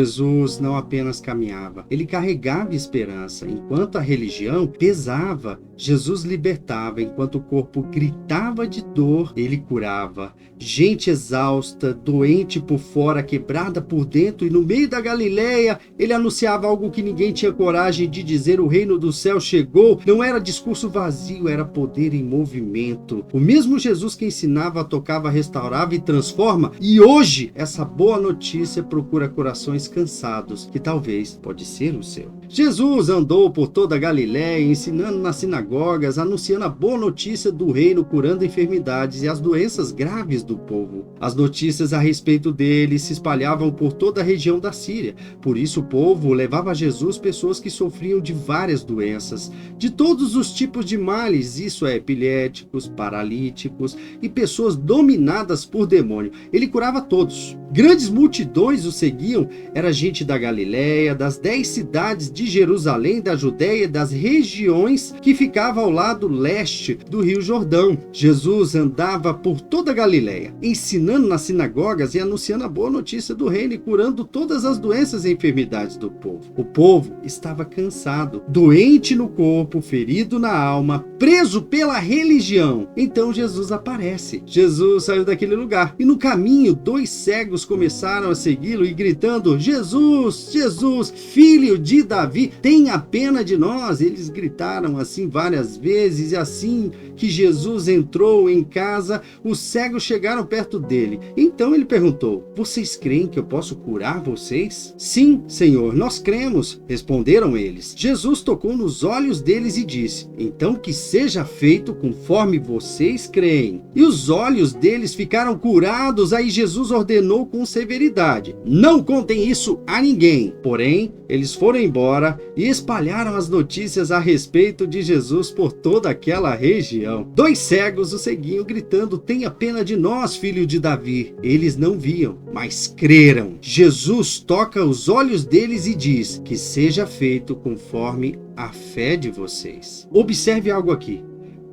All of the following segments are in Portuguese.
Jesus não apenas caminhava, ele carregava esperança. Enquanto a religião pesava, Jesus libertava. Enquanto o corpo gritava de dor, ele curava. Gente exausta, doente por fora, quebrada por dentro, e no meio da Galileia, ele anunciava algo que ninguém tinha coragem de dizer: o reino do céu chegou. Não era discurso vazio, era poder em movimento. O mesmo Jesus que ensinava, tocava, restaurava e transforma, e hoje essa boa notícia procura corações cansados, que talvez pode ser o seu. Jesus andou por toda a Galiléia, ensinando nas sinagogas, anunciando a boa notícia do reino, curando enfermidades e as doenças graves do povo. As notícias a respeito dele se espalhavam por toda a região da Síria. Por isso o povo levava a Jesus pessoas que sofriam de várias doenças, de todos os tipos de males, isso é, epiléticos, paralíticos e pessoas dominadas por demônio. Ele curava todos. Grandes multidões o seguiam. Era gente da Galiléia, das 10 cidades de Jerusalém, da Judéia, das regiões que ficavam ao lado leste do Rio Jordão. Jesus andava por toda a Galiléia, ensinando nas sinagogas e anunciando a boa notícia do reino e curando todas as doenças e enfermidades do povo. O povo estava cansado, doente no corpo, ferido na alma, preso pela religião. Então Jesus aparece. Jesus saiu daquele lugar e no caminho 2 cegos começaram a segui-lo e gritando: Jesus, Jesus, filho de Davi, tenha pena de nós. Eles gritaram assim várias vezes, e assim que Jesus entrou em casa, os cegos chegaram perto dele. Então ele perguntou: vocês creem que eu posso curar vocês? Sim, Senhor, nós cremos, responderam eles. Jesus tocou nos olhos deles e disse: então que seja feito conforme vocês creem. E os olhos deles ficaram curados. Aí Jesus ordenou com severidade: não contem isso a ninguém. Porém, eles foram embora e espalharam as notícias a respeito de Jesus por toda aquela região. 2 cegos o seguiam gritando: tenha pena de nós, filho de Davi. Eles não viam, mas creram. Jesus toca os olhos deles e diz: que seja feito conforme a fé de vocês. Observe algo aqui.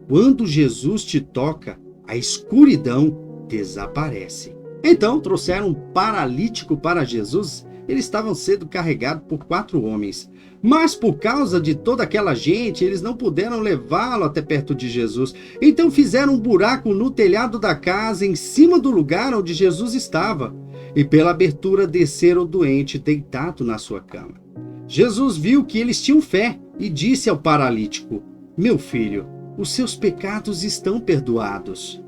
Quando Jesus te toca, a escuridão desaparece. Então trouxeram um paralítico para Jesus. Eles estavam sendo carregados por 4 homens. Mas por causa de toda aquela gente, eles não puderam levá-lo até perto de Jesus. Então fizeram um buraco no telhado da casa, em cima do lugar onde Jesus estava. E pela abertura desceram o doente deitado na sua cama. Jesus viu que eles tinham fé e disse ao paralítico: meu filho, os seus pecados estão perdoados.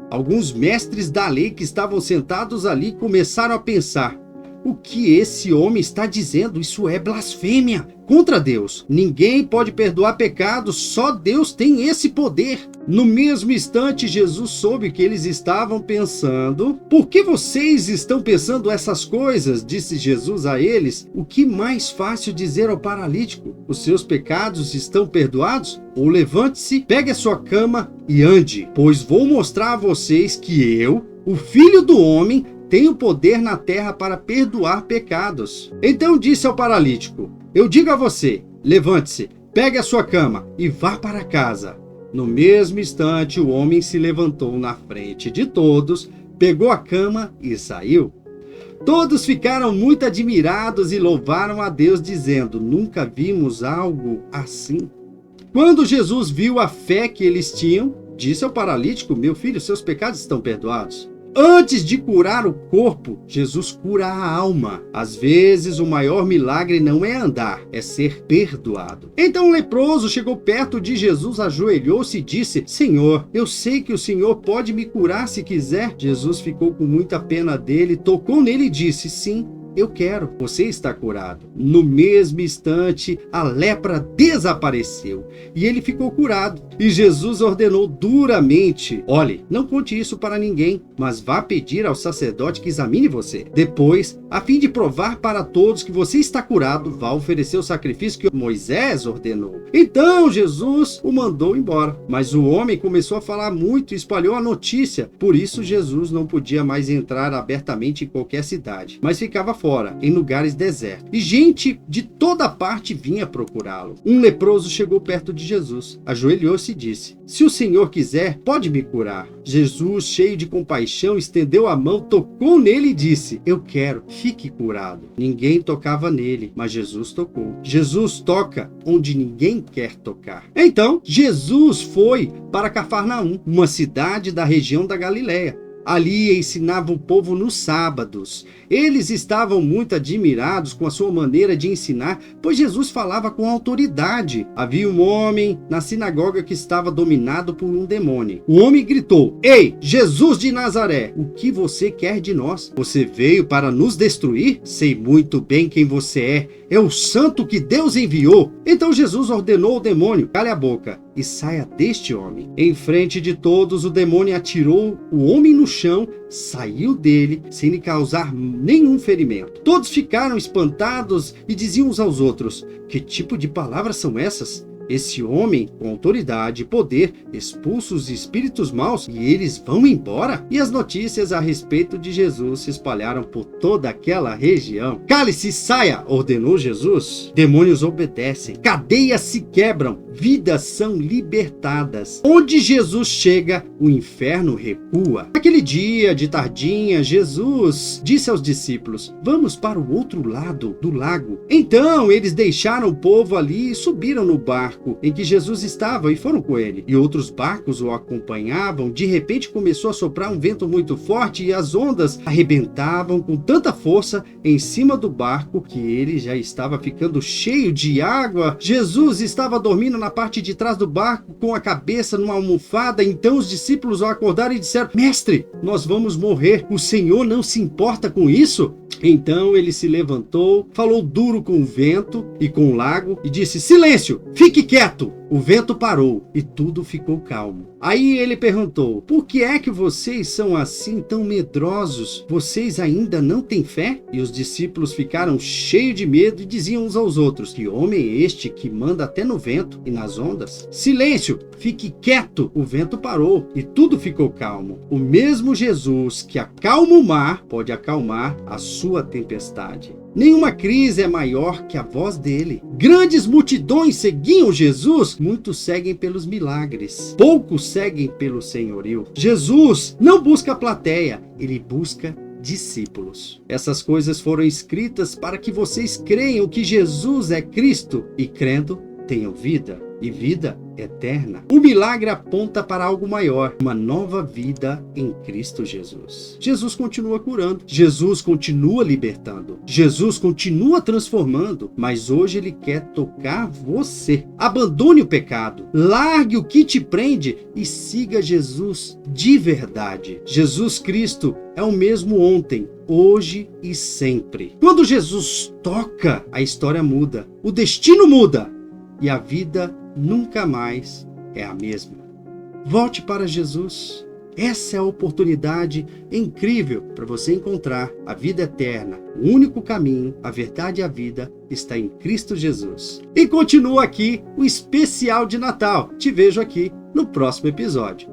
Alguns mestres da lei que estavam sentados ali começaram a pensar: o que esse homem está dizendo? Isso é blasfêmia contra Deus. Ninguém pode perdoar pecados, só Deus tem esse poder. No mesmo instante, Jesus soube que eles estavam pensando. Por que vocês estão pensando essas coisas? Disse Jesus a eles. O que mais fácil dizer ao paralítico: os seus pecados estão perdoados? Ou levante-se, pegue a sua cama e ande, pois vou mostrar a vocês que eu, o Filho do Homem, tenho poder na terra para perdoar pecados. Então disse ao paralítico: eu digo a você, levante-se, pegue a sua cama e vá para casa. No mesmo instante, o homem se levantou na frente de todos, pegou a cama e saiu. Todos ficaram muito admirados e louvaram a Deus, dizendo: nunca vimos algo assim. Quando Jesus viu a fé que eles tinham, disse ao paralítico: meu filho, seus pecados estão perdoados. Antes de curar o corpo, Jesus cura a alma. Às vezes, o maior milagre não é andar, é ser perdoado. Então o leproso chegou perto de Jesus, ajoelhou-se e disse: Senhor, eu sei que o Senhor pode me curar se quiser. Jesus ficou com muita pena dele, tocou nele e disse: sim, eu quero, você está curado. No mesmo instante, a lepra desapareceu e ele ficou curado. E Jesus ordenou duramente: olhe, não conte isso para ninguém, mas vá pedir ao sacerdote que examine você. Depois, a fim de provar para todos que você está curado, vá oferecer o sacrifício que Moisés ordenou. Então Jesus o mandou embora. Mas o homem começou a falar muito e espalhou a notícia. Por isso Jesus não podia mais entrar abertamente em qualquer cidade, mas ficava fora, em lugares desertos. E gente de toda parte vinha procurá-lo. Um leproso chegou perto de Jesus, ajoelhou-se e disse: Se o Senhor quiser, pode me curar. Jesus, cheio de compaixão, estendeu a mão, tocou nele e disse: eu quero, fique curado. Ninguém tocava nele, mas Jesus tocou. Jesus toca onde ninguém quer tocar. Então, Jesus foi para Cafarnaum, uma cidade da região da Galileia. Ali ensinava o povo nos sábados. Eles estavam muito admirados com a sua maneira de ensinar, pois Jesus falava com autoridade. Havia um homem na sinagoga que estava dominado por um demônio. O homem gritou: ei, Jesus de Nazaré, o que você quer de nós? Você veio para nos destruir? Sei muito bem quem você é o santo que Deus enviou. Então Jesus ordenou ao demônio: cale a boca e saia deste homem. Em frente de todos, o demônio atirou o homem no chão, saiu dele sem lhe causar nenhum ferimento. Todos ficaram espantados e diziam uns aos outros: que tipo de palavras são essas? Esse homem, com autoridade e poder, expulsa os espíritos maus e eles vão embora? E as notícias a respeito de Jesus se espalharam por toda aquela região. Cale-se e saia, ordenou Jesus. Demônios obedecem, cadeias se quebram, vidas são libertadas. Onde Jesus chega, o inferno recua. Naquele dia de tardinha, Jesus disse aos discípulos: vamos para o outro lado do lago. Então eles deixaram o povo ali e subiram no barco em que Jesus estava e foram com ele. E outros barcos o acompanhavam. De repente começou a soprar um vento muito forte e as ondas arrebentavam com tanta força em cima do barco que ele já estava ficando cheio de água. Jesus estava dormindo na parte de trás do barco com a cabeça numa almofada. Então os discípulos o acordaram e disseram: mestre, nós vamos morrer. O Senhor não se importa com isso? Então ele se levantou, falou duro com o vento e com o lago e disse: silêncio, fique quieto. O vento parou e tudo ficou calmo. Aí ele perguntou: por que é que vocês são assim tão medrosos? Vocês ainda não têm fé? E os discípulos ficaram cheios de medo e diziam uns aos outros: que homem é este que manda até no vento e nas ondas? Silêncio, fique quieto. O vento parou e tudo ficou calmo. O mesmo Jesus que acalma o mar pode acalmar a sua tempestade. Nenhuma crise é maior que a voz dele. Grandes multidões seguiam Jesus, muitos seguem pelos milagres, poucos seguem pelo senhorio. Jesus não busca plateia, ele busca discípulos. Essas coisas foram escritas para que vocês creiam que Jesus é Cristo e, crendo, tenham vida e vida eterna. O milagre aponta para algo maior, uma nova vida em Cristo Jesus. Jesus continua curando, Jesus continua libertando, Jesus continua transformando, mas hoje ele quer tocar você. Abandone o pecado, largue o que te prende e siga Jesus de verdade. Jesus Cristo é o mesmo ontem, hoje e sempre. Quando Jesus toca, a história muda, o destino muda e a vida nunca mais é a mesma. Volte para Jesus. Essa é a oportunidade incrível para você encontrar a vida eterna. O único caminho, a verdade e a vida está em Cristo Jesus. E continua aqui o especial de Natal. Te vejo aqui no próximo episódio.